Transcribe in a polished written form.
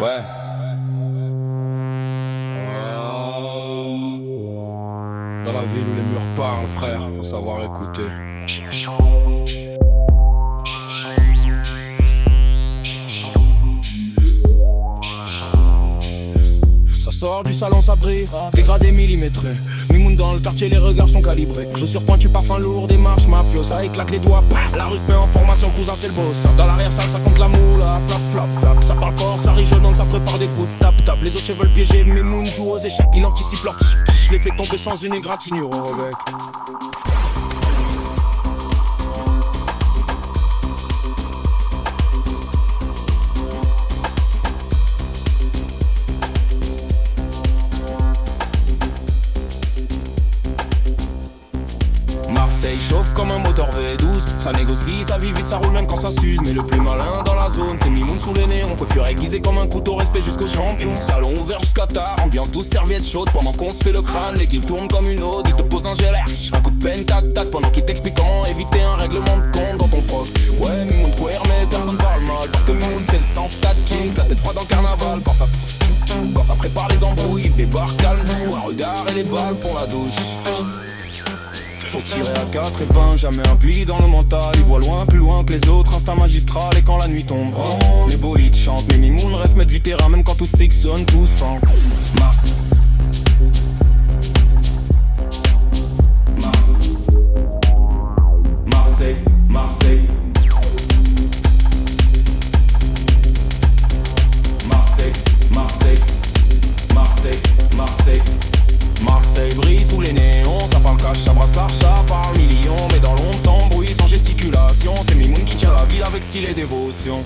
Ouais. Dans la ville où les murs parlent, frère, faut savoir écouter. Ça sort du salon, ça brille, dégradé millimétré. Mimoun dans le quartier, les regards sont calibrés. Chaussures pointues, parfum lourd, démarche mafio. Ça éclate les doigts, la rue te met en formation, cousin c'est le boss. Dans l'arrière salle, ça compte la moula, flap, flap, flap. Ça parle fort, ça rigole, donc ça prépare des coups de tap, tap. Les autres veulent piéger, Mimoun joue aux échecs. Il anticipe leur les fait tomber sans une égratignure au Rebec. Marseille chauffe comme un moteur V12. Ça négocie, ça vit vite, ça roule même quand ça s'use. Mais le plus malin dans la zone, c'est Mimoun sous les néons. Coiffure aiguisée comme un couteau, respect jusqu'au champion. Salon ouvert jusqu'à tard, ambiance douce, serviette chaude. Pendant qu'on se fait le crâne, les clips tournent comme une ode. Il te pose un GLR, un coup de peine, tac tac. Pendant qu'il t'explique comment éviter un règlement de compte dans ton froc. Ouais, Mimoun queer, mais personne parle mal. Parce que Mimoun c'est le sens tactique. La tête froide dans le carnaval, quand ça quand ça prépare les embrouilles. Des bars calme-nous, un regard et les balles font la douce. Toujours tiré à 4 épingles, jamais un puits dans le mental. Il voit loin, plus loin que les autres, instinct magistral. Et quand la nuit tombe, les bolides chantent. Mais Mimoun reste maître du terrain, même quand tout sectionne, tout sent. Marseille, Marseille. Marseille, Marseille. Marseille, Marseille. Marseille brille sous les néons, ça parle cash, ça brasse l'archa, parle millions. Mais dans l'ombre sans bruit, sans gesticulation, c'est Mimoun qui tient la ville avec style et dévotion.